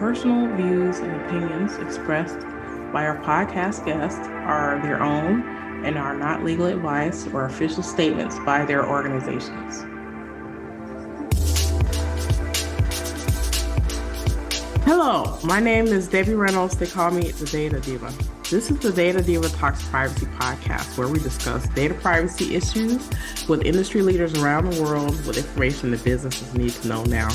personal views and opinions expressed by our podcast guests are their own and are not legal advice or official statements by their organizations. Hello, my name is Debbie Reynolds. They call me the Data Diva. This is the Data Diva Talks Privacy podcast, where we discuss data privacy issues with industry leaders around the world with information that businesses need to know now.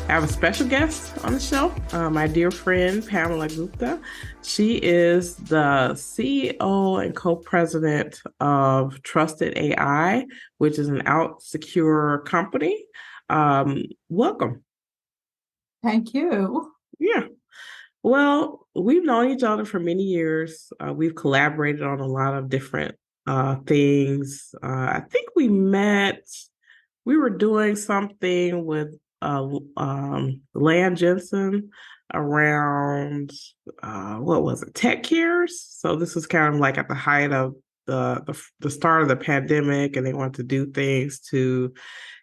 I have a special guest on the show, my dear friend, Pamela Gupta. She is the CEO and co-president of Trusted AI, which is an OutSecure company. Welcome. Thank you. Yeah. Well, we've known each other for many years. We've collaborated on a lot of different things. I think we were doing something with Land Jensen around, what was it, tech cares? So this was kind of like at the height of the start of the pandemic, and they wanted to do things to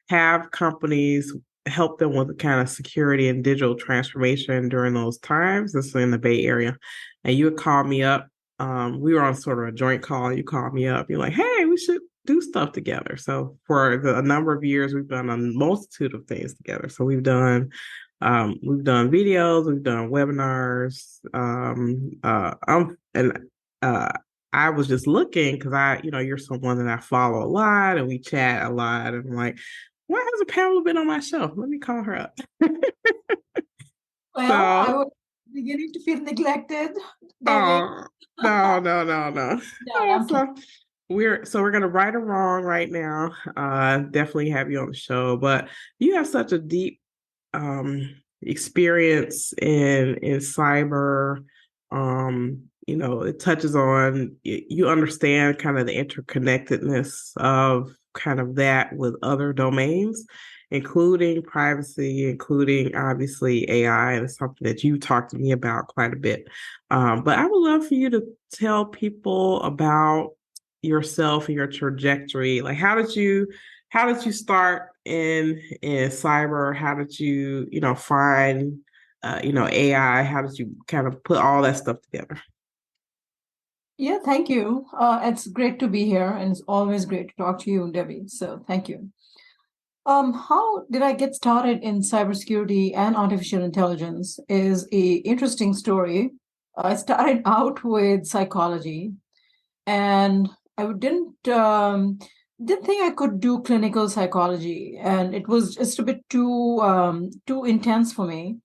have companies help them with the kind of security and digital transformation during those times. This is in the Bay Area. And you would call me up. We were on sort of a joint call. You called me up. You're like, hey, we should do stuff together. So for a number of years, we've done a multitude of things together. So we've done videos, we've done webinars. I was just looking because you're someone that I follow a lot and we chat a lot. And I'm like, why hasn't Pamela been on my show? Let me call her up. I was beginning to feel neglected. Oh, no. No, We're gonna right or wrong right now. Definitely have you on the show, but you have such a deep experience in cyber. It touches on, you understand kind of the interconnectedness of kind of that with other domains, including privacy, including obviously AI, and it's something that you talked to me about quite a bit. But I would love for you to tell people about yourself and your trajectory. Like, how did you start in cyber? How did you, find AI? How did you kind of put all that stuff together? Yeah, thank you. It's great to be here, and it's always great to talk to you, Debbie. So thank you. How did I get started in cybersecurity and artificial intelligence is a interesting story. I started out with psychology, and I didn't think I could do clinical psychology, and it was just a bit too intense for me.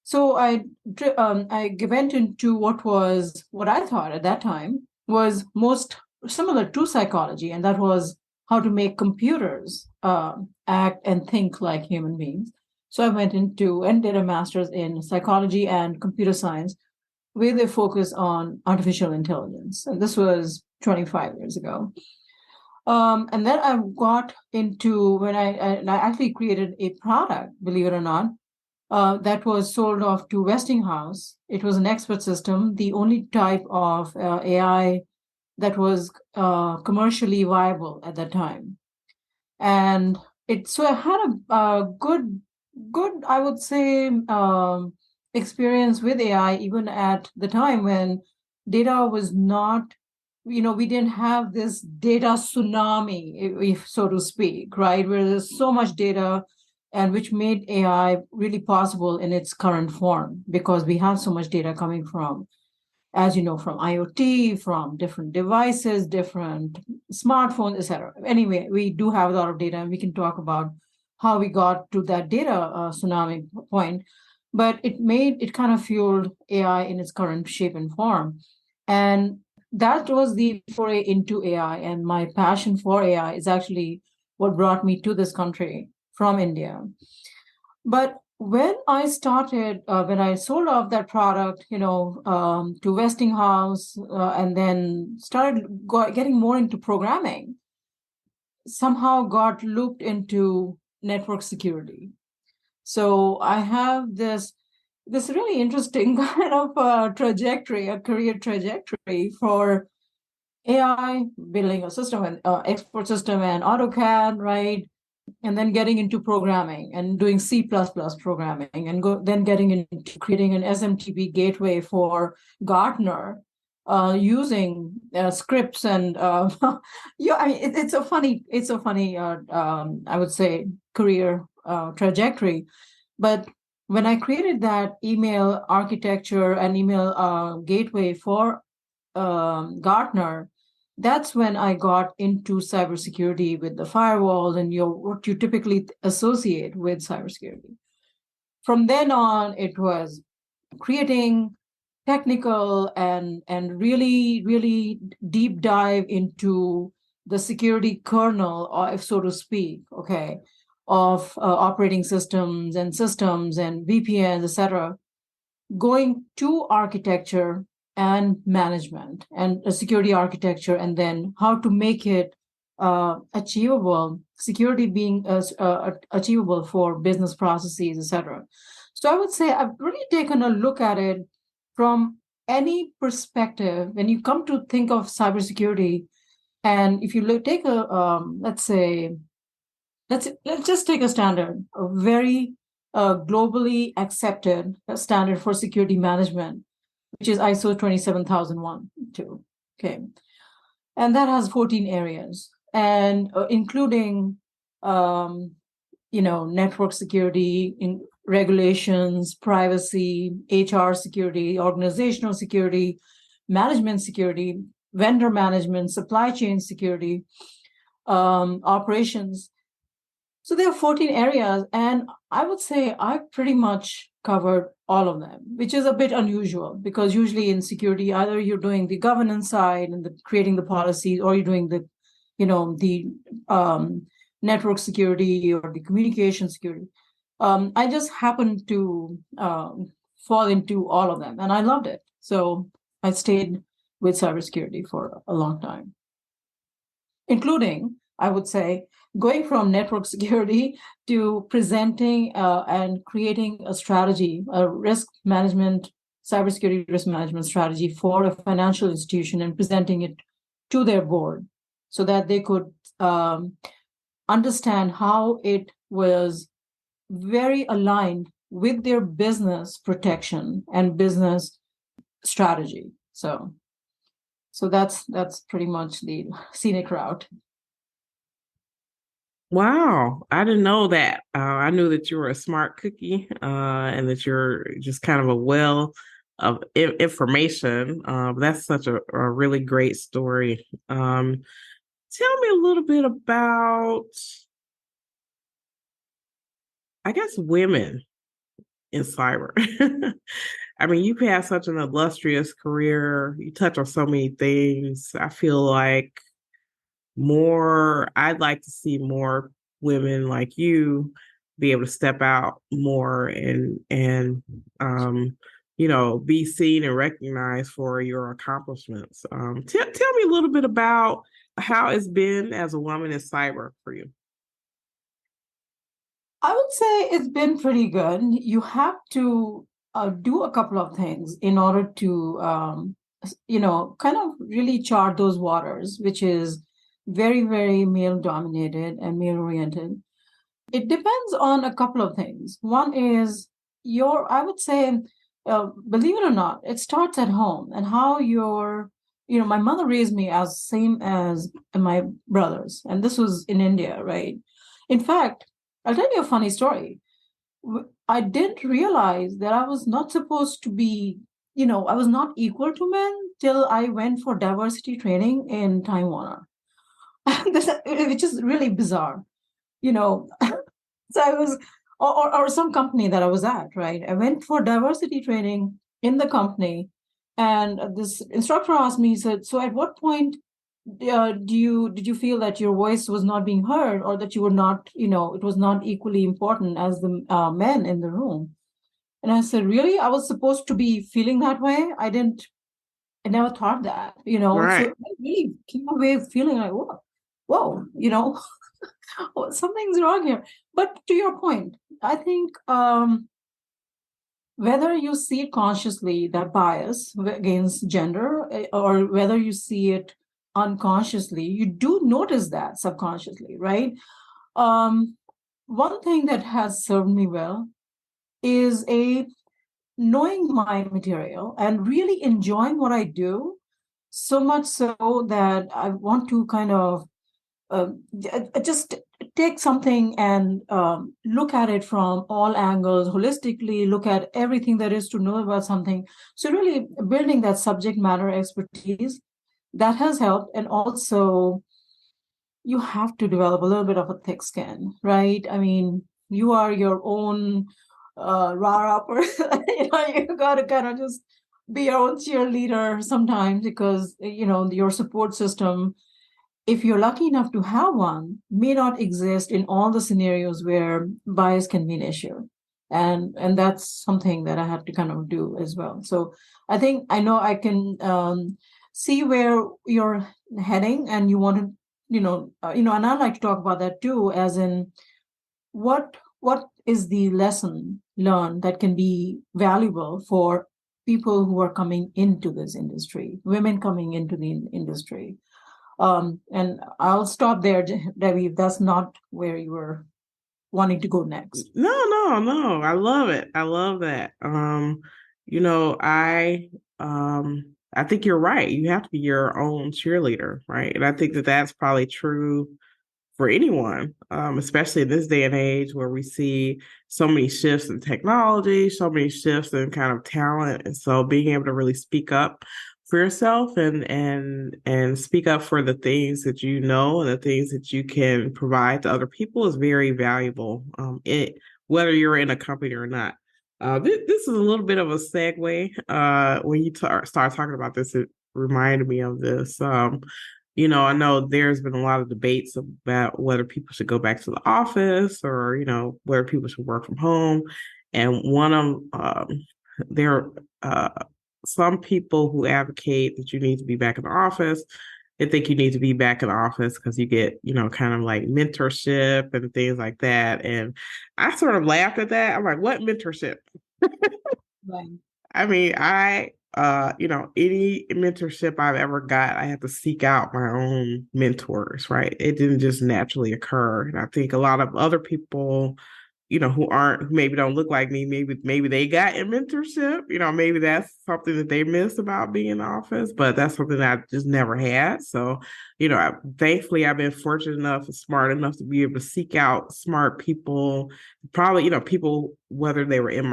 So I went into what I thought at that time was most similar to psychology, and that was how to make computers act and think like human beings. So I went into and did a master's in psychology and computer science with a focus on artificial intelligence. And this was 25 years ago. And then I got into when I actually created a product, believe it or not, that was sold off to Westinghouse. It was an expert system, the only type of AI that was commercially viable at that time. And so I had a good, I would say, experience with AI, even at the time when data was not, we didn't have this data tsunami, if so to speak, right? Where there's so much data, and which made AI really possible in its current form, because we have so much data coming from, as you know, from IoT, from different devices, different smartphones, etc. Anyway, we do have a lot of data, and we can talk about how we got to that data tsunami point. But it kind of fueled AI in its current shape and form. And that was the foray into AI. And my passion for AI is actually what brought me to this country from India. But when I started, when I sold off that product, to Westinghouse, and then started getting more into programming, somehow got looped into network security. So I have this really interesting kind of a career trajectory for AI, building a system, an export system, and AutoCAD, right? and then getting into programming and doing C++ programming, and then getting into creating an SMTP gateway for Gartner, using scripts and yeah, I mean, it's a funny I would say career trajectory. But when I created that email architecture and email gateway for Gartner, that's when I got into cybersecurity with the firewall and what you typically associate with cybersecurity. From then on, it was creating technical and really deep dive into the security kernel, or if so to speak, okay, of operating systems and VPNs, etc., going to architecture and management and a security architecture, and then how to make it achievable, security being achievable for business processes, etc. So I would say I've really taken a look at it from any perspective. When you come to think of cybersecurity, and if you take a let's say, let's just take a standard, a very globally accepted standard for security management, which is ISO 27001 too. Okay, and that has 14 areas, and including network security, in regulations, privacy, HR security, organizational security, management security, vendor management, supply chain security, operations. So there are 14 areas, and I would say I pretty much covered all of them, which is a bit unusual, because usually in security, either you're doing the governance side and creating the policies, or you're doing the network security or the communication security. I just happened to fall into all of them, and I loved it. So I stayed with cybersecurity for a long time, including, I would say, going from network security to presenting and creating a strategy, a risk management, cybersecurity risk management strategy for a financial institution, and presenting it to their board so that they could understand how it was very aligned with their business protection and business strategy. So that's pretty much the scenic route. Wow, I didn't know that. I knew that you were a smart cookie, and that you're just kind of a well of information. That's such a really great story. Tell me a little bit about, I guess, women in cyber. I mean, you've had such an illustrious career. You touch on so many things. I feel like I'd like to see more women like you be able to step out more and be seen and recognized for your accomplishments. Tell me a little bit about how it's been as a woman in cyber for you. I would say it's been pretty good. You have to do a couple of things in order to, kind of really chart those waters, which is very, very male dominated and male oriented. It depends on a couple of things. One is I would say, believe it or not, it starts at home, and how my mother raised me as same as my brothers, and this was in India, right? In fact, I'll tell you a funny story. I didn't realize that I was not supposed to be, I was not equal to men till I went for diversity training in Time Warner, which is really bizarre, you know. So I was, or some company that I was at, right? I went for diversity training in the company, and this instructor asked me, he said, "So at what point did you feel that your voice was not being heard, or that you were not, it was not equally important as the men in the room?" And I said, "Really? I was supposed to be feeling that way? I never thought that, So Right. I really came away feeling like, whoa, something's wrong here." But to your point, I think whether you see it consciously, that bias against gender, or whether you see it unconsciously, you do notice that subconsciously, right? one thing that has served me well is a knowing my material and really enjoying what I do, so much so that I want to kind of just take something and look at it from all angles, holistically look at everything there is to know about something. So really building that subject matter expertise, that has helped. And also you have to develop a little bit of a thick skin, right? I mean, you are your own rah-rah person. You got to kind of just be your own cheerleader sometimes, because your support system, if you're lucky enough to have one, may not exist in all the scenarios where bias can be an issue. And that's something that I had to kind of do as well. So I think I know I can see where you're heading, and you want to, and I'd like to talk about that too, as in what is the lesson learned that can be valuable for people who are coming into this industry, women coming into the industry. And I'll stop there, Debbie, if that's not where you were wanting to go next. No. I love it. I love that. You know, I think you're right. You have to be your own cheerleader, right? And I think that that's probably true for anyone, especially in this day and age where we see so many shifts in technology, so many shifts in kind of talent. And so being able to really speak up for yourself and speak up for the things that you know and the things that you can provide to other people is very valuable. Whether you're in a company or not. This is a little bit of a segue. When you start talking about this, it reminded me of this. I know there's been a lot of debates about whether people should go back to the office or, whether people should work from home. And one of there some people who advocate that you need to be back in the office. They think you need to be back in the office because you get, kind of like mentorship and things like that. And I sort of laughed at that. I'm like, what mentorship? Right. I mean, any mentorship I've ever got, I had to seek out my own mentors, right? It didn't just naturally occur. And I think a lot of other people, who maybe don't look like me, maybe they got in mentorship, maybe that's something that they miss about being in the office, but that's something that I just never had. So, thankfully I've been fortunate enough and smart enough to be able to seek out smart people, probably, people, whether they were in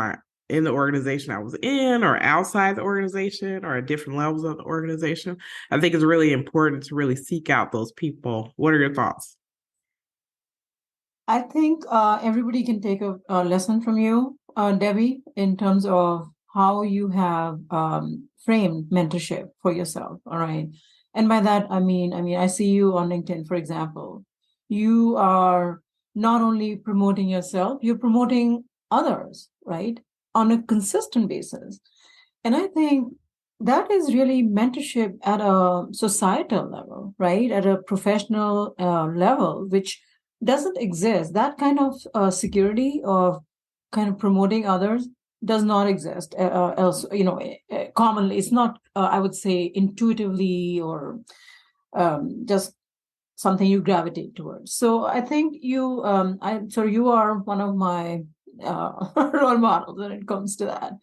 the organization I was in or outside the organization or at different levels of the organization. I think it's really important to really seek out those people. What are your thoughts? I think everybody can take a lesson from you, Debbie, in terms of how you have framed mentorship for yourself. All right. And by that, I see you on LinkedIn, for example. You are not only promoting yourself, you're promoting others, right? On a consistent basis. And I think that is really mentorship at a societal level, right? At a professional level, which doesn't exist. That kind of security of kind of promoting others does not exist else, commonly. It's not, I would say, intuitively or just something you gravitate towards. So I think you are one of my role models when it comes to that.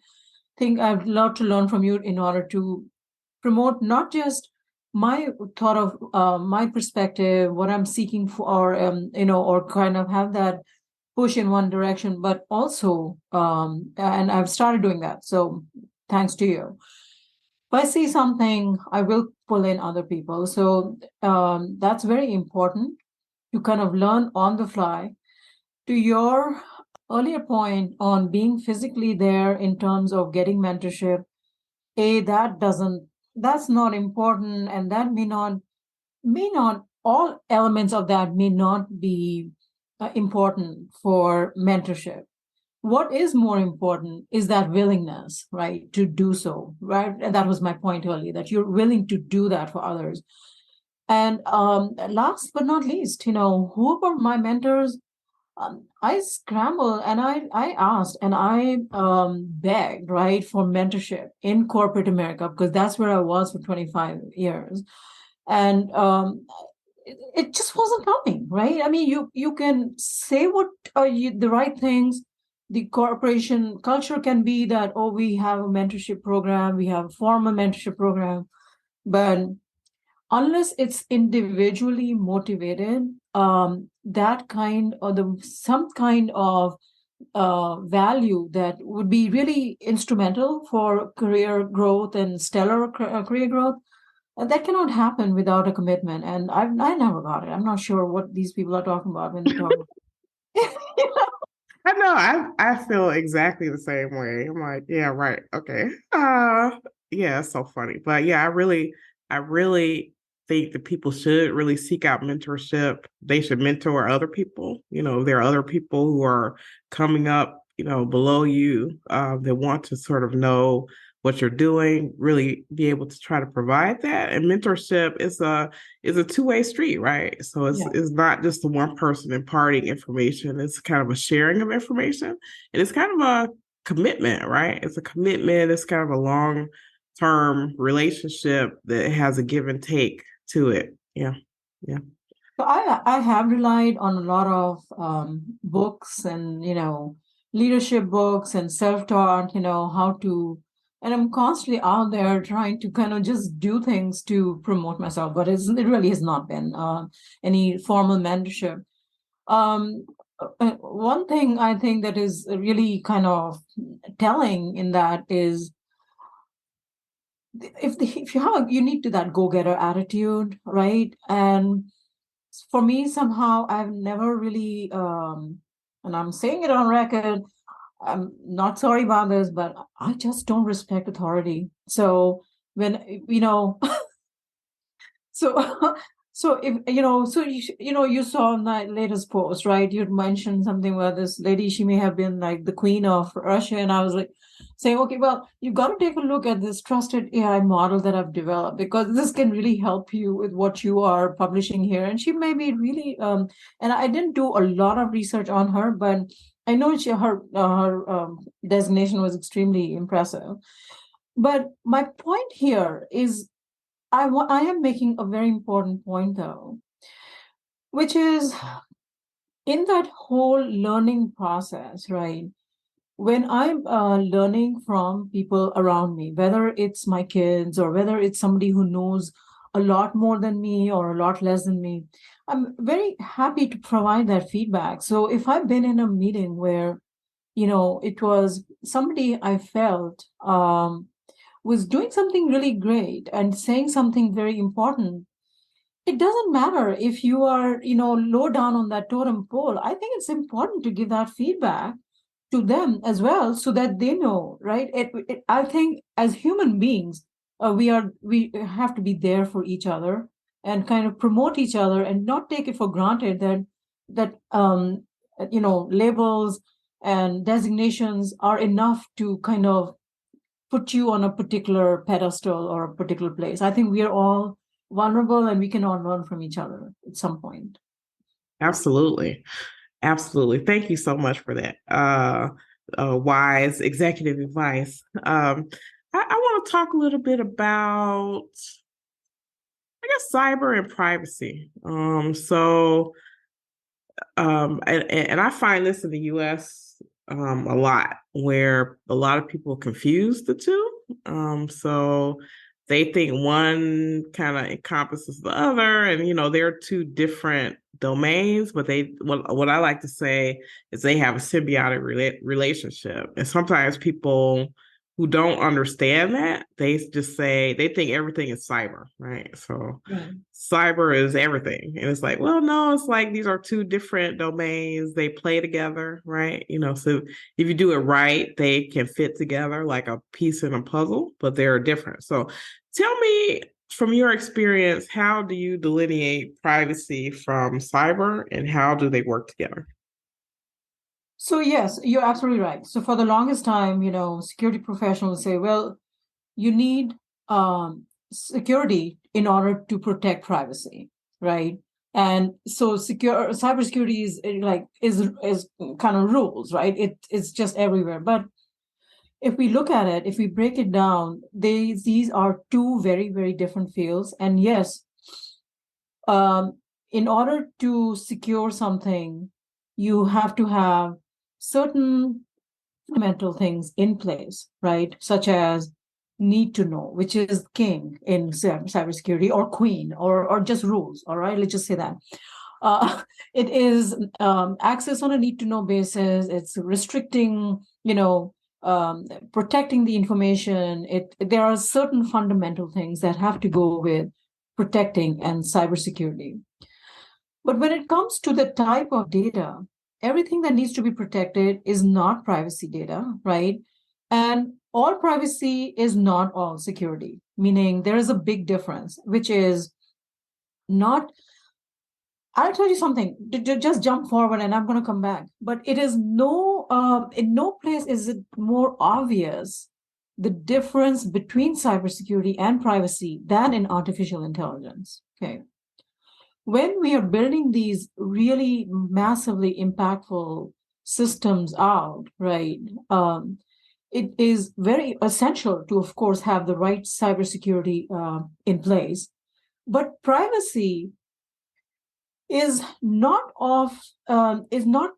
Think I'd love to learn from you in order to promote not just my thought of my perspective, what I'm seeking for, or kind of have that push in one direction, but also, and I've started doing that. So thanks to you. If I see something, I will pull in other people. So that's very important to kind of learn on the fly. To your earlier point on being physically there in terms of getting mentorship, that's not important, and that may not all elements of that may not be important for mentorship. What is more important is that willingness, right, to do so, right? And that was my point earlier, that you're willing to do that for others. And last but not least, who were my mentors? I scrambled and I asked and I begged, right, for mentorship in corporate America, because that's where I was for 25 years. And it just wasn't coming, right? I mean, you can say what the right things. The corporation culture can be that, oh, we have a mentorship program, we have a formal mentorship program, but unless it's individually motivated, that kind or the some kind of value that would be really instrumental for career growth and stellar career growth, that cannot happen without a commitment. And I never got it. I'm not sure what these people are talking about when they talk. I know. I feel exactly the same way. I'm like, yeah, right. Okay. Yeah, it's so funny. But yeah, I really think that people should really seek out mentorship. They should mentor other people. There are other people who are coming up, below you, that want to sort of know what you're doing, really be able to try to provide that. And mentorship is a two-way street, right? So it's Yeah. it's not just the one person imparting information. It's kind of a sharing of information, and it's kind of a commitment, right? It's a commitment. It's kind of a long-term relationship that has a give and take to it. Yeah, yeah. So I have relied on a lot of books and leadership books and self-taught, how to, and I'm constantly out there trying to kind of just do things to promote myself, but it really has not been any formal mentorship. One thing I think that is really kind of telling in that is if you have you need to that go-getter attitude, right? And for me, somehow I've never really, and I'm saying it on record, I'm not sorry about this, but I just don't respect authority. So when, so, so if you saw in that latest post, right? You'd mentioned something about this lady. She may have been like the queen of Russia, and I was like, saying, okay, well, you've got to take a look at this trusted AI model that I've developed because this can really help you with what you are publishing here. And she may be really, and I didn't do a lot of research on her, but I know her designation was extremely impressive. But my point here is I am making a very important point though, which is in that whole learning process, right? When I'm learning from people around me, whether it's my kids or whether it's somebody who knows a lot more than me or a lot less than me, I'm very happy to provide that feedback. So if I've been in a meeting where, it was somebody I felt was doing something really great and saying something very important, it doesn't matter if you are, low down on that totem pole. I think it's important to give that feedback to them as well so that they know, right? I think as human beings, we have to be there for each other and kind of promote each other and not take it for granted that labels and designations are enough to kind of put you on a particular pedestal or a particular place. I think we are all vulnerable and we can all learn from each other at some point. Absolutely. Absolutely. Thank you so much for that. Wise executive advice. I want to talk a little bit about, I guess, cyber and privacy. And I find this in the US a lot, where a lot of people confuse the two. So they think one kind of encompasses the other, and they're two different domains. But what I like to say is they have a symbiotic relationship, and sometimes people who don't understand that, they just say they think everything is cyber, right? So Right. cyber is everything. And it's like, well, no, it's like these are two different domains. They play together, right? So if you do it right, they can fit together like a piece in a puzzle, but they're different. So tell me, from your experience, how do you delineate privacy from cyber, and how do they work together? So yes, you're absolutely right. So for the longest time, security professionals say, well, you need security in order to protect privacy, right? And so cybersecurity is kind of rules, right? It's just everywhere. But if we look at it, if we break it down, these are two very, very different fields. And yes, in order to secure something, you have to have certain fundamental things in place, right? Such as need to know, which is king in cybersecurity, or queen, or just rules. All right, let's just say that. It is access on a need to know basis. It's restricting, protecting the information. There are certain fundamental things that have to go with protecting and cybersecurity. But when it comes to the type of data, everything that needs to be protected is not privacy data, right? And all privacy is not all security, meaning there is a big difference, which is not. I'll tell you something. Just jump forward, and I'm going to come back. But it is in no place is it more obvious the difference between cybersecurity and privacy than in artificial intelligence. Okay, when we are building these really massively impactful systems out, right? It is very essential to, of course, have the right cybersecurity in place. But privacy is not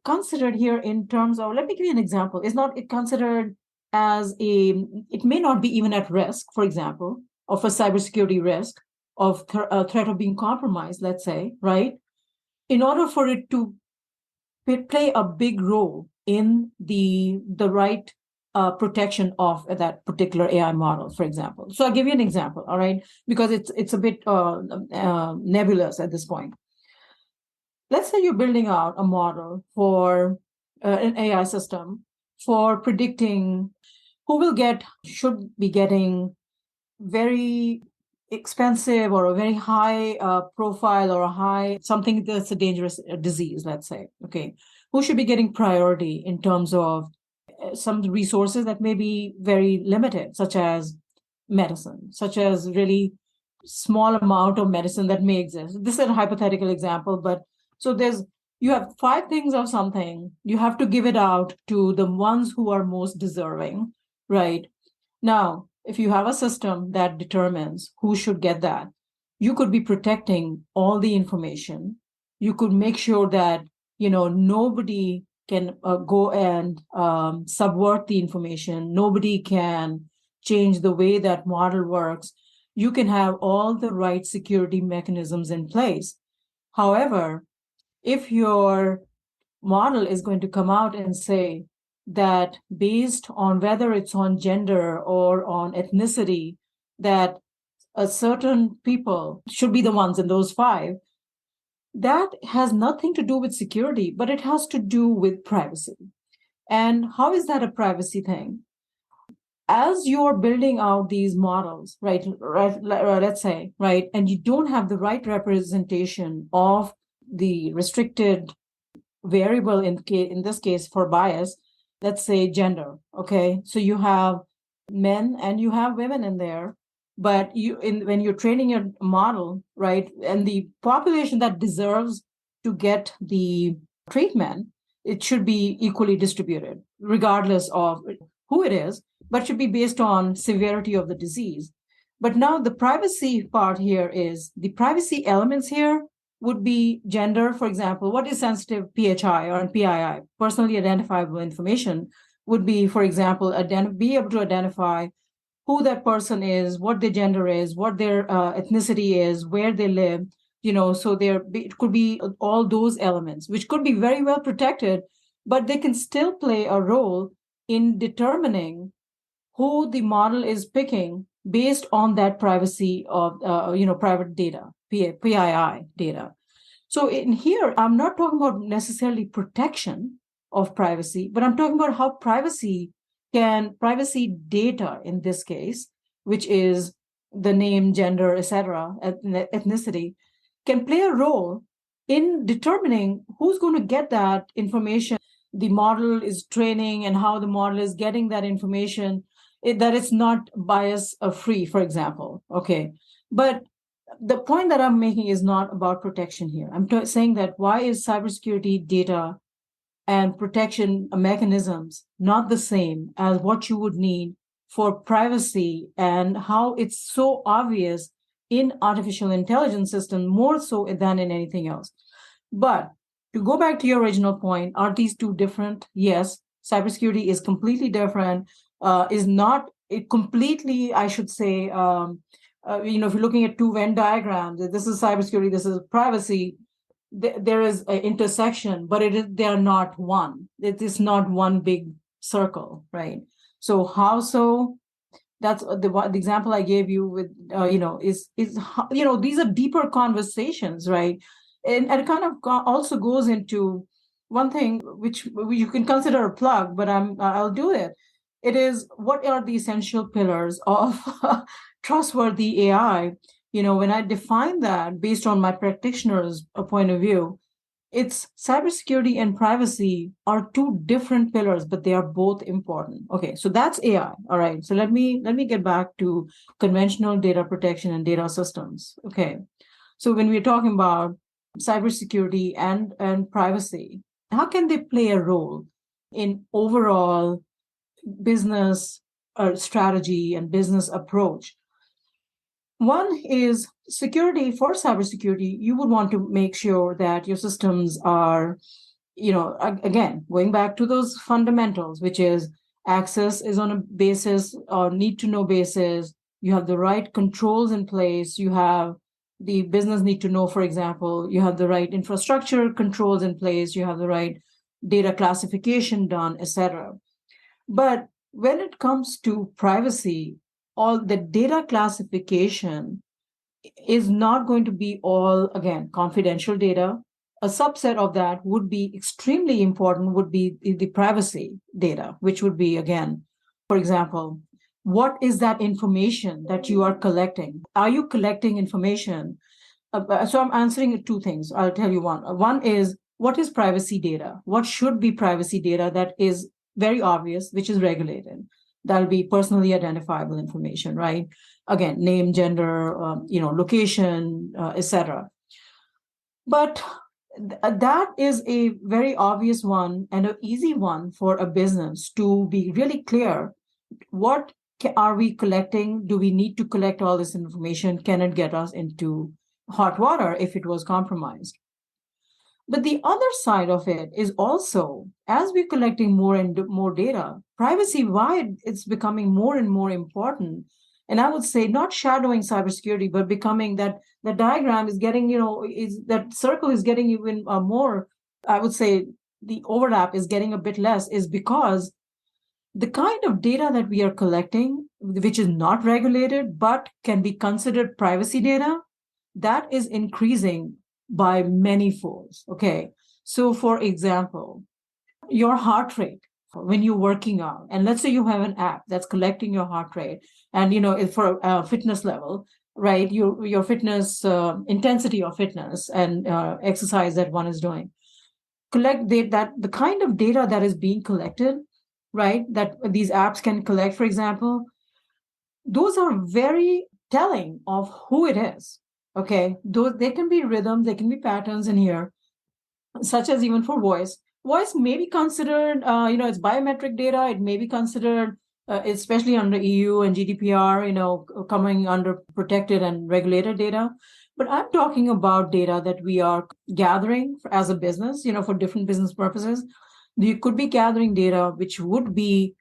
considered here in terms of. Let me give you an example. Is not it considered as it may not be even at risk, for example, of a cybersecurity risk of a threat of being compromised, let's say, right? In order for it to play a big role in the right protection of that particular AI model, for example. So I'll give you an example, all right, because it's a bit nebulous at this point. Let's say you're building out a model for an AI system for predicting who should be getting very expensive or a very high profile or something that's a dangerous disease, let's say, okay, who should be getting priority in terms of some resources that may be very limited, such as medicine, such as really small amount of medicine that may exist. This is a hypothetical example, but so you have 5 things of something, you have to give it out to the ones who are most deserving, right? Now, if you have a system that determines who should get that, you could be protecting all the information. You could make sure that, nobody can go and subvert the information. Nobody can change the way that model works. You can have all the right security mechanisms in place. However, if your model is going to come out and say that based on whether it's on gender or on ethnicity, that a certain people should be the ones in those 5, that has nothing to do with security, but it has to do with privacy. And how is that a privacy thing? As you're building out these models, right, let's say, right, and you don't have the right representation of the restricted variable in this case for bias, let's say gender, okay? So you have men and you have women in there, but when you're training your model, right, and the population that deserves to get the treatment, it should be equally distributed, regardless of who it is, but should be based on severity of the disease. But now the privacy part here is the privacy elements here would be gender, for example. What is sensitive PHI or PII, personally identifiable information, would be, for example, be able to identify who that person is, what their gender is, what their ethnicity is, where they live, so it could be all those elements, which could be very well protected, but they can still play a role in determining who the model is picking based on that privacy of, private data, PII data. So in here, I'm not talking about necessarily protection of privacy, but I'm talking about how privacy data in this case, which is the name, gender, etc., ethnicity, can play a role in determining who's going to get that information the model is training and how the model is getting that information, that it's not bias free, for example. Okay. But the point that I'm making is not about protection here. I'm saying that why is cybersecurity data and protection mechanisms not the same as what you would need for privacy, and how it's so obvious in artificial intelligence system more so than in anything else. But to go back to your original point, are these two different? Yes, cybersecurity is completely different. Is not it completely, I should say. If you're looking at two Venn diagrams, this is cybersecurity, this is privacy. There is an intersection, but they are not one. It is not one big circle, right? So how so? That's the example I gave you with these are deeper conversations, right? And it kind of also goes into one thing which you can consider a plug, but I'll do it. It is, what are the essential pillars of trustworthy AI? When I define that based on my practitioner's point of view, it's cybersecurity and privacy are two different pillars, but they are both important. Okay, so that's AI. All right. So let me get back to conventional data protection and data systems. Okay. So when we're talking about cybersecurity and privacy, how can they play a role in overall business strategy and business approach? One is security. For cybersecurity, you would want to make sure that your systems are, again, going back to those fundamentals, which is access is on a basis or need to know basis. You have the right controls in place. You have the business need to know, for example, you have the right infrastructure controls in place. You have the right data classification done, etc. But when it comes to privacy, all the data classification is not going to be all, again, confidential data. A subset of that would be extremely important, would be the privacy data, which would be, again, for example, what is that information that you are collecting? Are you collecting information? So I'm answering two things. I'll tell you one. One is, what is privacy data? What should be privacy data that is very obvious, which is regulated? That'll be personally identifiable information, right? Again, name, gender, location, etc. But that is a very obvious one and an easy one for a business to be really clear. What are we collecting? Do we need to collect all this information? Can it get us into hot water if it was compromised? But the other side of it is also, as we're collecting more and more data, privacy wide, it's becoming more and more important. And I would say not shadowing cybersecurity, but becoming that the diagram is getting, is that circle is getting even more, I would say the overlap is getting a bit less, is because the kind of data that we are collecting, which is not regulated, but can be considered privacy data, that is increasing by many folds. Okay. So for example, your heart rate when you're working out, and let's say you have an app that's collecting your heart rate, and for a fitness level, right? Your fitness intensity of fitness and exercise that one is doing. Collect that the kind of data that is being collected, right? That these apps can collect, for example, those are very telling of who it is. Okay, those, they can be rhythms, they can be patterns in here, such as even for voice. Voice may be considered, it's biometric data. It may be considered, especially under EU and GDPR, coming under protected and regulated data. But I'm talking about data that we are gathering as a business, for different business purposes. You could be gathering data which would be,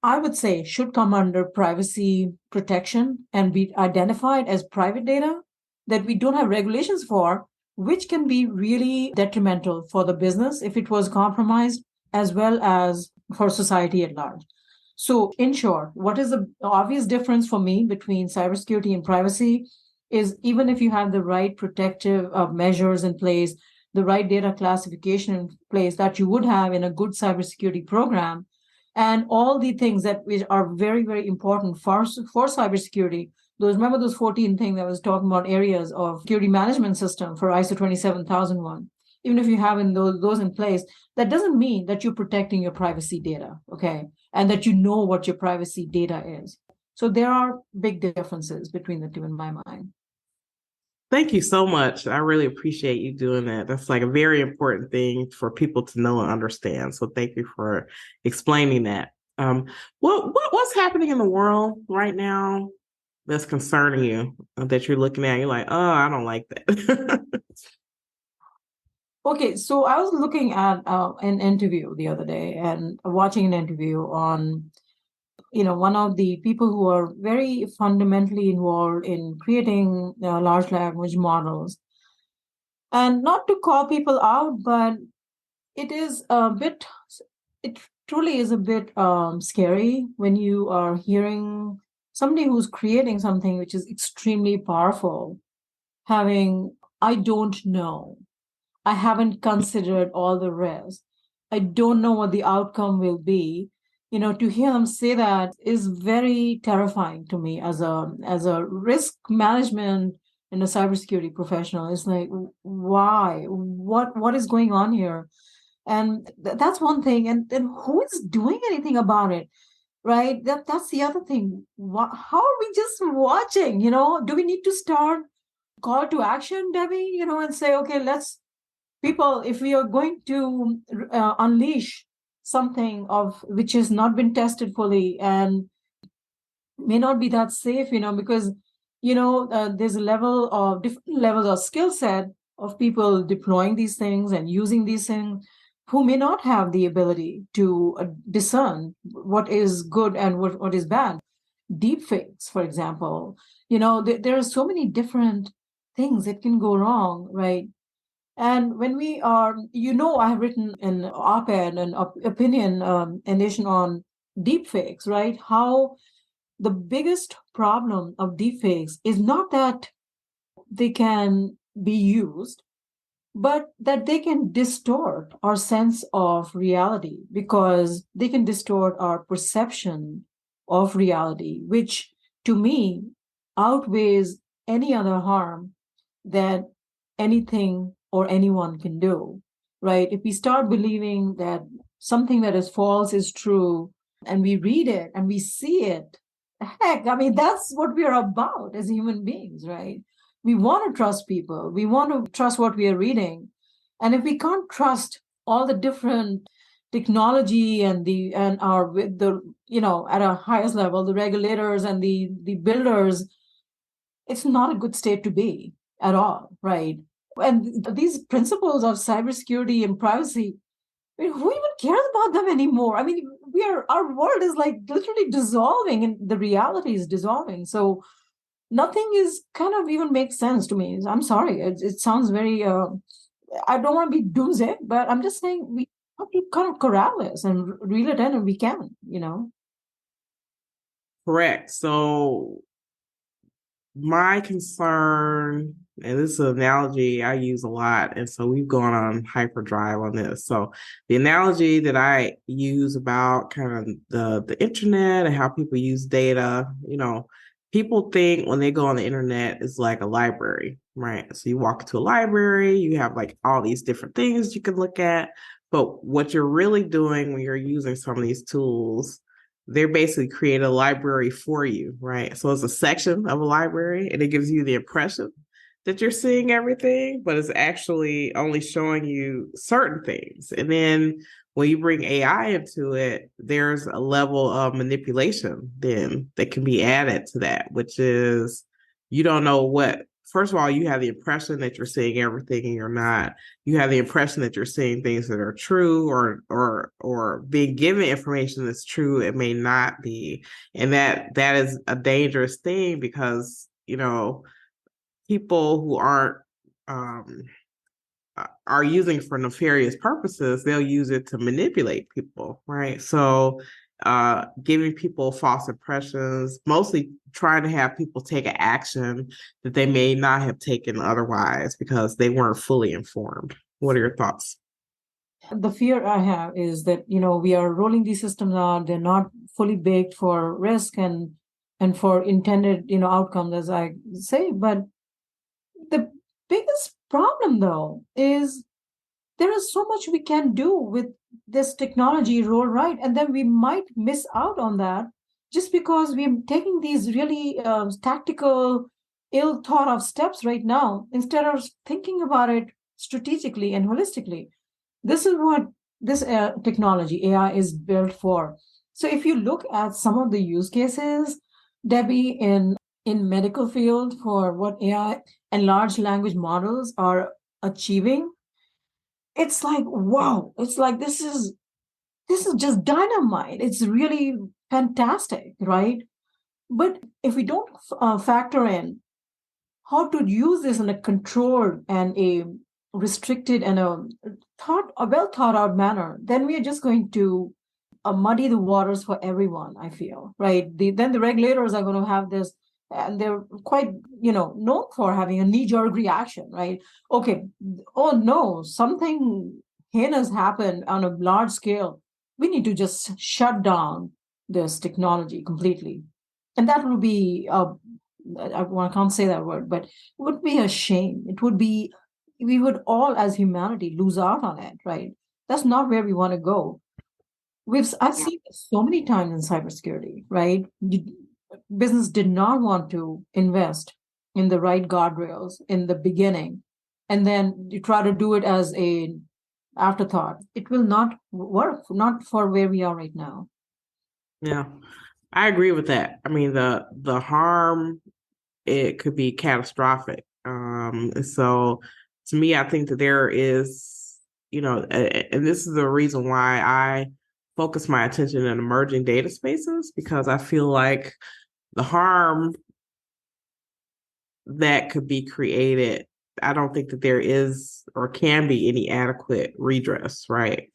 I would say, should come under privacy protection and be identified as private data that we don't have regulations for, which can be really detrimental for the business if it was compromised, as well as for society at large. So, in short, what is the obvious difference for me between cybersecurity and privacy is, even if you have the right protective measures in place, the right data classification in place that you would have in a good cybersecurity program, and all the things that which are very, very important for cybersecurity. Remember those 14 things that I was talking about, areas of security management system for ISO 27001. Even if you have those in place, that doesn't mean that you're protecting your privacy data, okay? And that you know what your privacy data is. So there are big differences between the two in my mind. Thank you so much. I really appreciate you doing that. That's like a very important thing for people to know and understand. So thank you for explaining that. What's happening in the world right now? that's concerning you that you're looking at? You're like, oh, I don't like that. Okay, so I was looking at an interview the other day and watching an interview on, one of the people who are very fundamentally involved in creating large language models. And not to call people out, but it is a bit, it truly is a bit scary when you are hearing somebody who's creating something which is extremely powerful, having, I don't know. I haven't considered all the rest. I don't know what the outcome will be. To hear them say that is very terrifying to me as a risk management and a cybersecurity professional. It's like, why? What is going on here? And that's one thing. And then who is doing anything about it? Right? That's the other thing. How are we just watching? Do we need to start call to action, Debbie? And say, okay, let's people, if we are going to unleash something of which has not been tested fully and may not be that safe, because there's a level of different levels of skill set of people deploying these things and using these things who may not have the ability to discern what is good and what is bad. Deepfakes, for example, there are so many different things that can go wrong, right? And when we are, I have written an op-ed, an opinion edition on deepfakes, right? How the biggest problem of deepfakes is not that they can be used, but that they can distort our sense of reality because they can distort our perception of reality, which to me outweighs any other harm that anything or anyone can do, right? If we start believing that something that is false is true and we read it and we see it, heck, I mean, that's what we are about as human beings, right? We want to trust people. We want to trust what we are reading. And if we can't trust all the different technology and our the at a highest level, the regulators and the builders, it's not a good state to be at all, right? And these principles of cybersecurity and privacy, I mean, who even cares about them anymore? I mean, our world is like literally dissolving and the reality is dissolving. So nothing is kind of even makes sense to me. I'm sorry. It sounds very, I don't want to be doomsday, but I'm just saying we have to kind of corral this and reel it in and we can. Correct. So my concern, and this is an analogy I use a lot, and so we've gone on hyperdrive on this. So the analogy that I use about kind of the internet and how people use data, people think when they go on the internet is like a library, right? So you walk into a library, you have like all these different things you can look at, but what you're really doing when you're using some of these tools, they're basically create a library for you, right? So it's a section of a library and it gives you the impression that you're seeing everything, but it's actually only showing you certain things. And then when you bring AI into it, there's a level of manipulation then that can be added to that, which is you don't know what. First of all, you have the impression that you're seeing everything and you're not. You have the impression that you're seeing things that are true or being given information that's true, it may not be. And that is a dangerous thing because, people who aren't um are using for nefarious purposes, they'll use it to manipulate people, right? So giving people false impressions, mostly trying to have people take an action that they may not have taken otherwise because they weren't fully informed. What are your thoughts? The fear I have is that, we are rolling these systems out. They're not fully baked for risk and for intended, outcomes, as I say. But the biggest problem though is there is so much we can do with this technology roll right, and then we might miss out on that just because we're taking these really tactical, ill thought of steps right now instead of thinking about it strategically and holistically. This is what this technology AI is built for. So if you look at some of the use cases, Debbie, in in medical field for what AI and large language models are achieving, it's like, wow, it's like this is just dynamite. It's really fantastic, right? But if we don't factor in how to use this in a controlled and a restricted and a well thought out manner, then we are just going to muddy the waters for everyone. I feel right. Then the regulators are going to have this, and they're quite known for having a knee jerk reaction, right? Okay, oh no, something heinous happened on a large scale. We need to just shut down this technology completely, and that would be I can't say that word, but it would be a shame. It would be, we would all as humanity lose out on it, right? That's not where we want to go. I've seen this so many times in cybersecurity, right? Business did not want to invest in the right guardrails in the beginning, and then you try to do it as a afterthought. It will not work, not for where we are right now. Yeah, I agree with that. I mean, the harm, it could be catastrophic. So to me, I think that there is, and this is the reason why I focus my attention in emerging data spaces, because I feel like the harm that could be created, I don't think that there is or can be any adequate redress, right?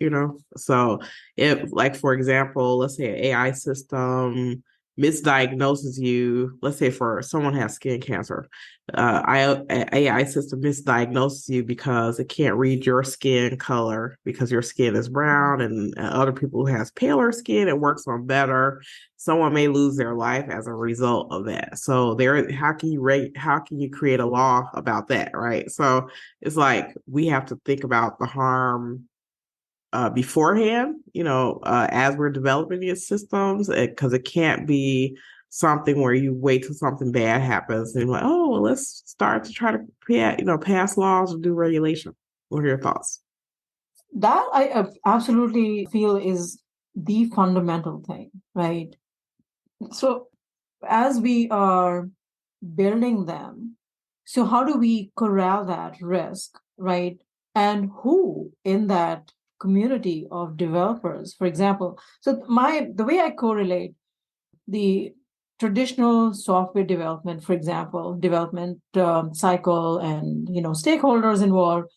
So if, like, for example, let's say an AI system misdiagnoses you, let's say for someone has skin cancer, AI system misdiagnoses you because it can't read your skin color because your skin is brown, and other people who has paler skin, it works on better. Someone may lose their life as a result of that. So there, how can you create a law about that, right? So it's like we have to think about the harm beforehand, as we're developing these systems, because it can't be something where you wait till something bad happens and like, oh, well, let's start to try to pass laws or do regulation. What are your thoughts? That I absolutely feel is the fundamental thing, right? So as we are building them, so how do we corral that risk, right? And who in that community of developers, for example, so the way I correlate the traditional software development, for example, development cycle and stakeholders involved,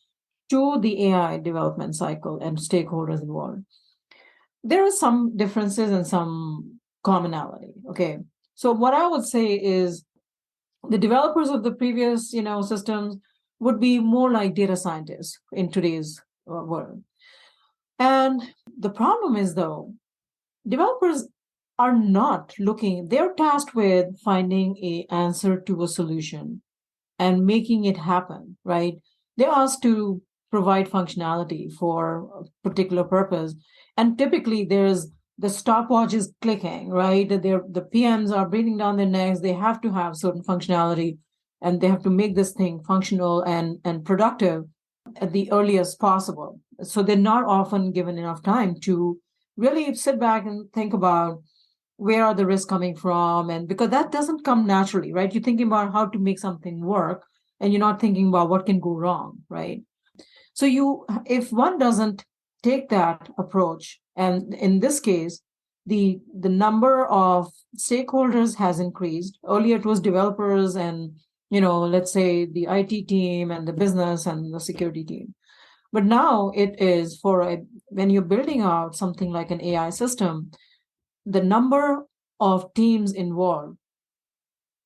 to the AI development cycle and stakeholders involved, there are some differences and some commonality. Okay. So what I would say is the developers of the previous, systems would be more like data scientists in today's world. And the problem is, though, developers are not looking, they're tasked with finding a answer to a solution and making it happen, right? They're asked to provide functionality for a particular purpose. And typically there's the stopwatch is clicking, right? The PMs are breathing down their necks. They have to have certain functionality and they have to make this thing functional and productive at the earliest possible. So they're not often given enough time to really sit back and think about where are the risks coming from, and because that doesn't come naturally, right? You're thinking about how to make something work and you're not thinking about what can go wrong, right? So if one doesn't take that approach, and in this case the number of stakeholders has increased. Earlier it was developers and let's say the IT team and the business and the security team, but now it is when you're building out something like an AI system, the number of teams involved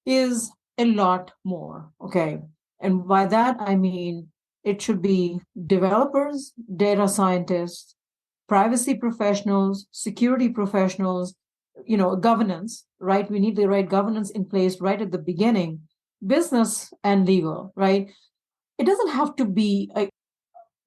is a lot more. Okay. And by that, I mean it should be developers, data scientists, privacy professionals, security professionals, governance, right? We need the right governance in place right at the beginning, business and legal, right? It doesn't have to be a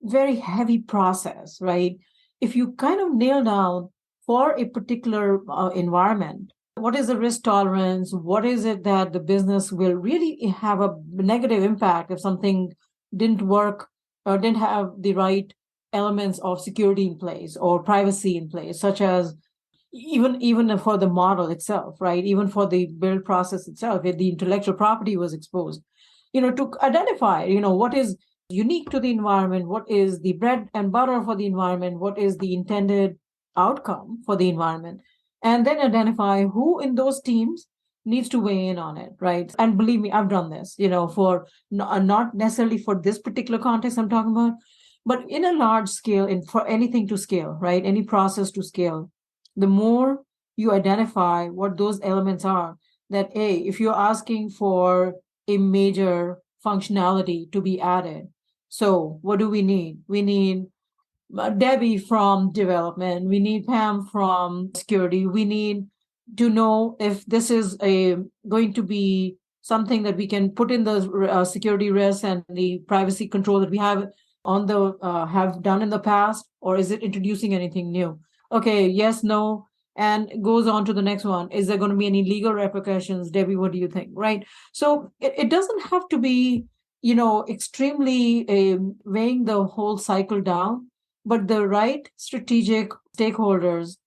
very heavy process, right? If you kind of nail down for a particular environment, what is the risk tolerance? What is it that the business will really have a negative impact if something didn't work or didn't have the right elements of security in place or privacy in place, such as even for the model itself, right? Even for the build process itself, if the intellectual property was exposed, to identify, what is unique to the environment, what is the bread and butter for the environment, what is the intended outcome for the environment, and then identify who in those teams needs to weigh in on it, right? And believe me, I've done this, for not necessarily for this particular context I'm talking about, but in a large scale, in for anything to scale, right? Any process to scale, the more you identify what those elements are, that a if you're asking for a major functionality to be added, so what do we need? We need Debbie from development, we need Pam from security, we need to know if this is a going to be something that we can put in the security risks and the privacy control that we have on the have done in the past, or is it introducing anything new? Okay, yes, no, and it goes on to the next one. Is there going to be any legal repercussions? Debbie, what do you think? Right. So it doesn't have to be, extremely weighing the whole cycle down, but the right strategic stakeholders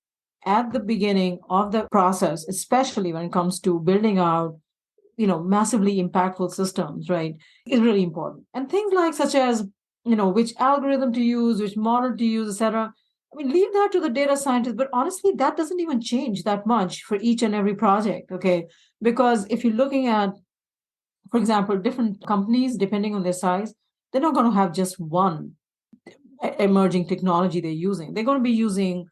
at the beginning of the process, especially when it comes to building out, massively impactful systems, right, is really important. And things like such as, which algorithm to use, which model to use, etc. I mean, leave that to the data scientist, but honestly, that doesn't even change that much for each and every project, okay? Because if you're looking at, for example, different companies, depending on their size, they're not going to have just one emerging technology they're using. They're going to be using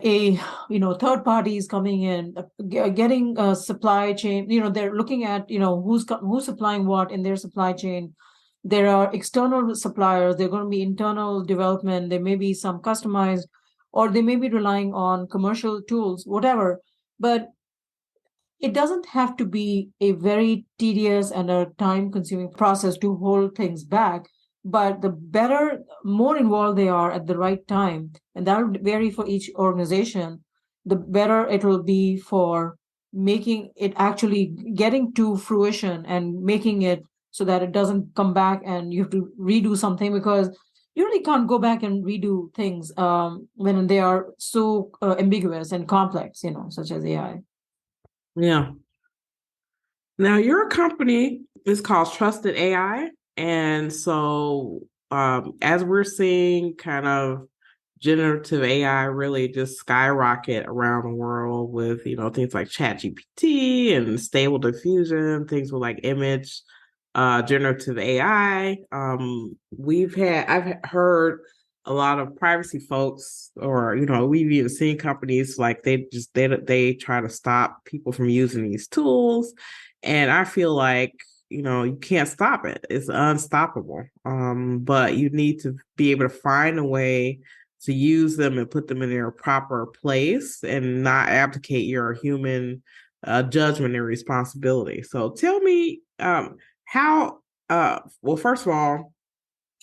a third parties coming in, getting a supply chain. They're looking at who's supplying what in their supply chain. There are external suppliers. There are going to be internal development. There may be some customized, or they may be relying on commercial tools, whatever. But it doesn't have to be a very tedious and a time consuming process to hold things back, but the better, more involved they are at the right time, and that will vary for each organization, the better it will be for making it actually getting to fruition and making it so that it doesn't come back and you have to redo something, because you really can't go back and redo things when they are so ambiguous and complex, such as AI. Yeah. Now, your company is called Trusted AI. And so, as we're seeing kind of generative AI really just skyrocket around the world with, things like ChatGPT and Stable Diffusion, things with like image, generative AI. I've heard a lot of privacy folks, or, we've even seen companies like they try to stop people from using these tools. And I feel like, you can't stop it. It's unstoppable. But you need to be able to find a way to use them and put them in their proper place and not abdicate your human judgment and responsibility. So tell me, how, well, first of all,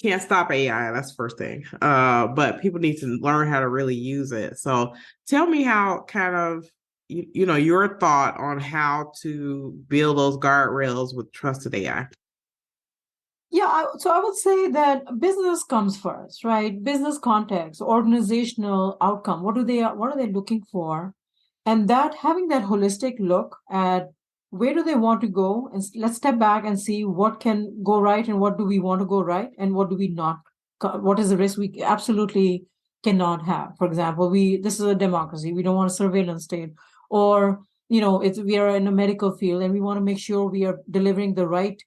can't stop AI. That's the first thing. But people need to learn how to really use it. So tell me how kind of your thought on how to build those guardrails with trusted AI. Yeah, so I would say that business comes first, right? Business context, organizational outcome. What are they looking for? And that having that holistic look at where do they want to go, and let's step back and see what can go right and what do we want to go right and what do we not. What is the risk we absolutely cannot have? For example, we this is a democracy. We don't want a surveillance state, or it's we are in a medical field and we want to make sure we are delivering the right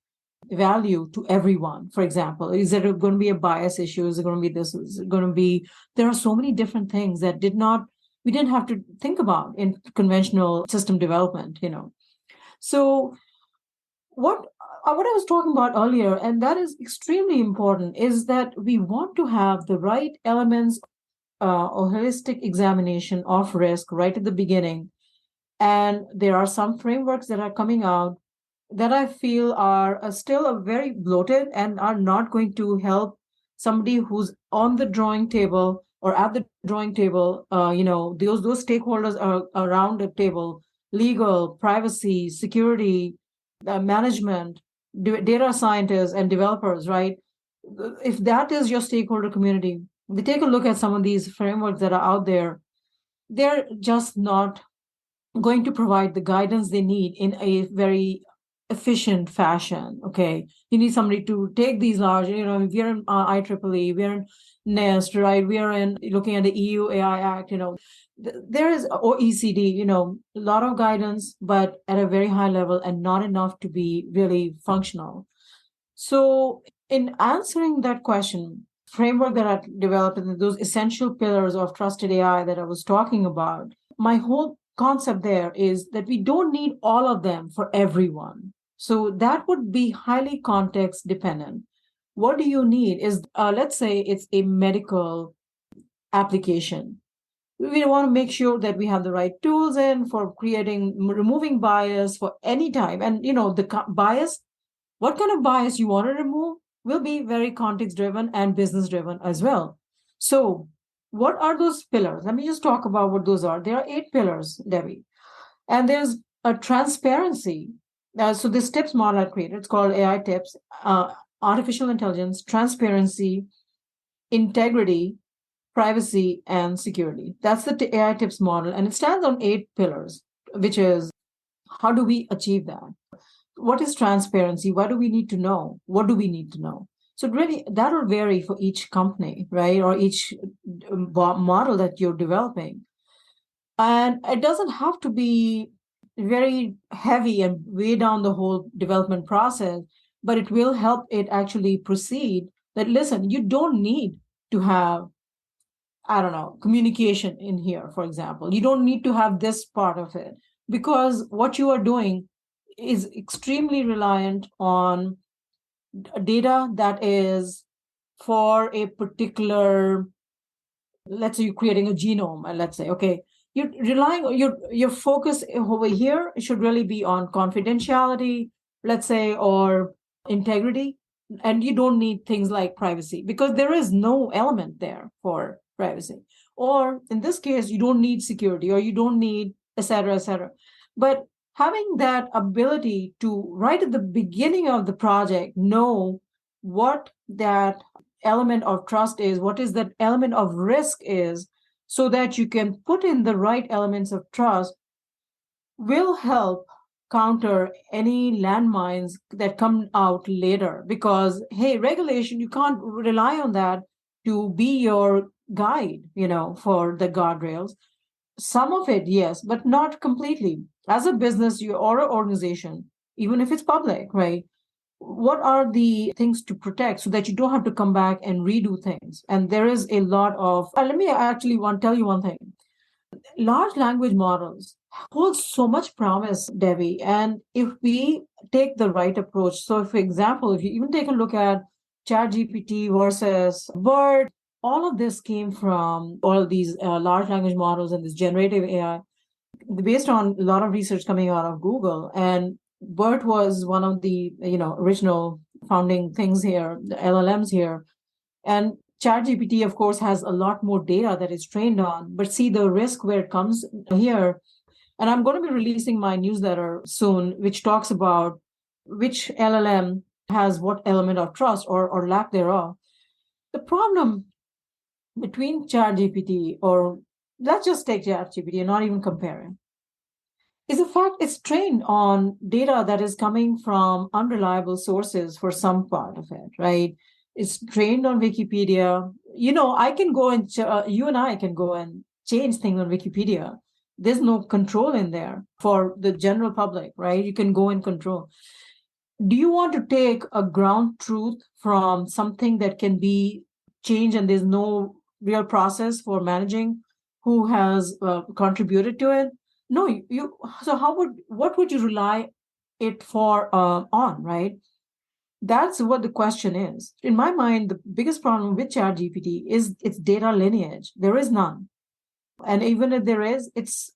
value to everyone. For example, is there going to be a bias issue? Is it going to be this? Is it going to be, there are so many different things that we didn't have to think about in conventional system development, So what I was talking about earlier, and that is extremely important, is that we want to have the right elements, or holistic examination of risk right at the beginning. And there are some frameworks that are coming out that I feel are still a very bloated and are not going to help somebody who's on the drawing table or at the drawing table. Those stakeholders are around the table: legal, privacy, security, management, data scientists, and developers. Right? If that is your stakeholder community, we take a look at some of these frameworks that are out there. they're just not going to provide the guidance they need in a very efficient fashion. Okay, you need somebody to take these large, we're in IEEE, we're in NIST, right? We are in looking at the EU AI Act, there is OECD, a lot of guidance, but at a very high level and not enough to be really functional. So in answering that question, framework that I developed and those essential pillars of trusted AI that I was talking about, my whole concept there is that we don't need all of them for everyone. So that would be highly context dependent. What do you need is, let's say it's a medical application. We want to make sure that we have the right tools in for removing bias for any time. And, the bias, what kind of bias you want to remove will be very context driven and business driven as well. So, what are those pillars? Let me just talk about what those are. There are 8 pillars, Debbie. And there's a transparency. So, this TIPS model I created, it's called AI TIPS, artificial intelligence, transparency, integrity, privacy, and security. That's the AI TIPS model. And it stands on 8 pillars, which is how do we achieve that? What is transparency? What do we need to know? What do we need to know? So really, that will vary for each company, right? Or each model that you're developing. And it doesn't have to be very heavy and weigh down the whole development process, but it will help it actually proceed. That listen, you don't need to have, I don't know, communication in here, for example. You don't need to have this part of it because what you are doing is extremely reliant on data that is for a particular, let's say you're creating a genome, and let's say, okay, you're relying on your focus over here should really be on confidentiality, let's say, or integrity. And you don't need things like privacy because there is no element there for privacy. Or in this case, you don't need security or you don't need et cetera, et cetera. But having that ability to, right at the beginning of the project, know what that element of trust is, what is that element of risk is, so that you can put in the right elements of trust, will help counter any landmines that come out later. Because, hey, regulation, you can't rely on that to be your guide, for the guardrails. Some of it, yes, but not completely. As a business or an organization, even if it's public, right? What are the things to protect so that you don't have to come back and redo things? And there is a lot of, let me actually tell you one thing. Large language models hold so much promise, Debbie. And if we take the right approach, so for example, if you even take a look at ChatGPT versus BERT, all of this came from all of these large language models and this generative AI based on a lot of research coming out of Google. And BERT was one of the original founding things here, the LLMs here. And ChatGPT, of course, has a lot more data that it's trained on. But see the risk where it comes here. And I'm going to be releasing my newsletter soon, which talks about which LLM has what element of trust or lack thereof. The problem between ChatGPT, or let's just take ChatGPT and not even comparing, is the fact it's trained on data that is coming from unreliable sources for some part of it, right? It's trained on Wikipedia. I can go and you and I can go and change things on Wikipedia. There's no control in there for the general public, right? You can go and control. Do you want to take a ground truth from something that can be changed and there's no real process for managing who has contributed to it? No, you. So what would you rely it for on, right? That's what the question is. In my mind, the biggest problem with ChatGPT is its data lineage. There is none. And even if there is, it's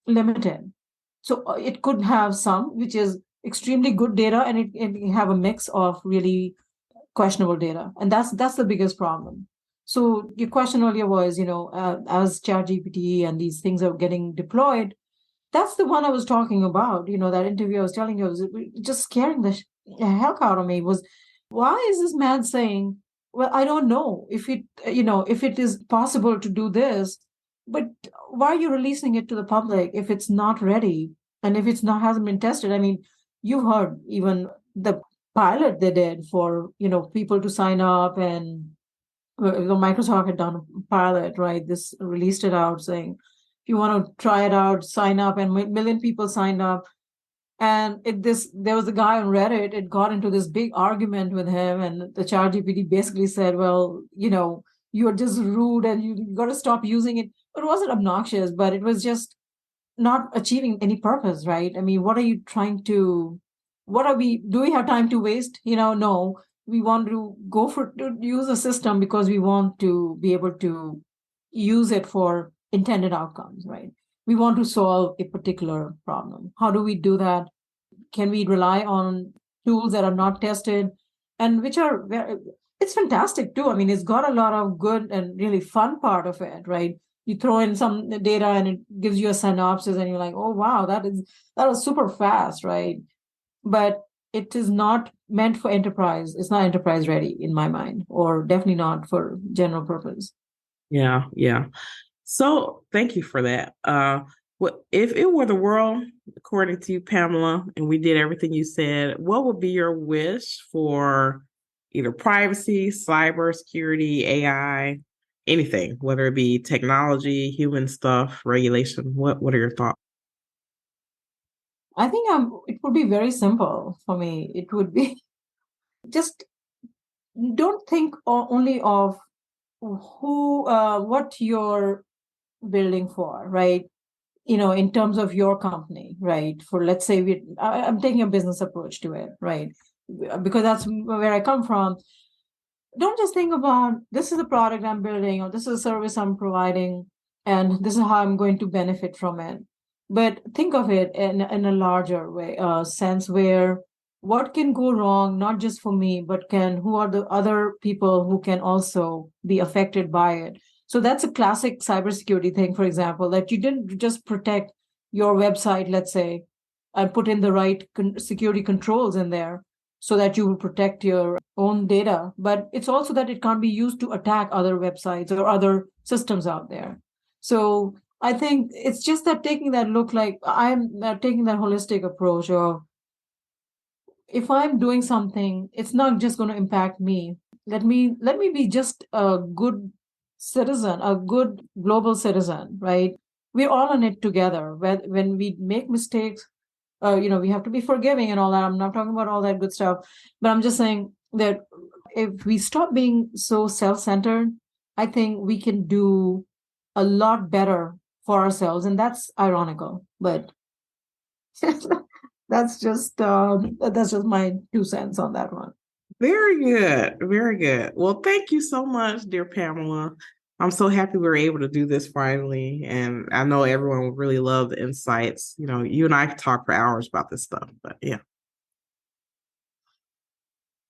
limited. So it could have some, which is extremely good data, and it have a mix of really questionable data. And that's the biggest problem. So your question earlier was, as ChatGPT and these things are getting deployed, that's the one I was talking about. That interview I was telling you was just scaring the heck out of me. Was why is this man saying, "Well, I don't know if it is possible to do this." but why are you releasing it to the public if it's not ready and if it's not hasn't been tested? I mean, you've heard even the pilot they did for people to sign up, and Microsoft had done a pilot, right? This released it out saying, if you want to try it out, sign up, and million people signed up. And there was a guy on Reddit. It got into this big argument with him, and the ChatGPT basically said, "Well, you're just rude, and you got to stop using it." It wasn't obnoxious, but it was just not achieving any purpose, right? I mean, what are you trying to? What are we? Do we have time to waste? No. We want to go to use a system because we want to be able to use it for intended outcomes, right? We want to solve a particular problem. How do we do that? Can we rely on tools that are not tested and which are it's fantastic too. I mean, it's got a lot of good and really fun part of it, right? You throw in some data and it gives you a synopsis and you're like, oh wow, that was super fast, right? But it is not meant for enterprise. It's not enterprise ready in my mind, or definitely not for general purpose. Yeah, yeah. So thank you for that. What if it were the world, according to you, Pamela, and we did everything you said, what would be your wish for either privacy, cybersecurity, AI, anything, whether it be technology, human stuff, regulation? What are your thoughts? I think it would be very simple for me. It would be just don't think only of what you're building for, right? In terms of your company, right? For, let's say, I'm taking a business approach to it, right? Because that's where I come from. Don't just think about, this is a product I'm building, or this is a service I'm providing, and this is how I'm going to benefit from it. But think of it in a larger way, sense, where what can go wrong, not just for me, but who are the other people who can also be affected by it. So that's a classic cybersecurity thing, for example, that you didn't just protect your website, let's say, and put in the right security controls in there so that you will protect your own data, but it's also that it can't be used to attack other websites or other systems out there. So I think it's just that taking that look, like I'm taking that holistic approach of, if I'm doing something, it's not just going to impact me. Let me be just a good citizen, a good global citizen, right? We're all in it together. When we make mistakes, we have to be forgiving and all that. I'm not talking about all that good stuff, but I'm just saying that if we stop being so self-centered, I think we can do a lot better for ourselves. And that's ironical, but that's just my 2 cents on that one. Very good. Very good. Well, thank you so much, dear Pamela. I'm so happy we were able to do this finally. And I know everyone will really love the insights. You and I could talk for hours about this stuff, but yeah.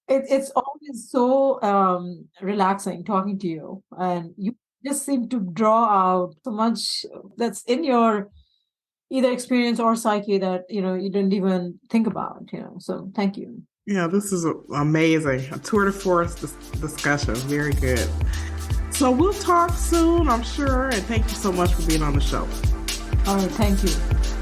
It's always so relaxing talking to you, and you just seem to draw out so much that's in your either experience or psyche that you didn't even think about. So thank you. Yeah, this is amazing. A tour de force discussion. Very good. So we'll talk soon, I'm sure. And thank you so much for being on the show. All right, thank you.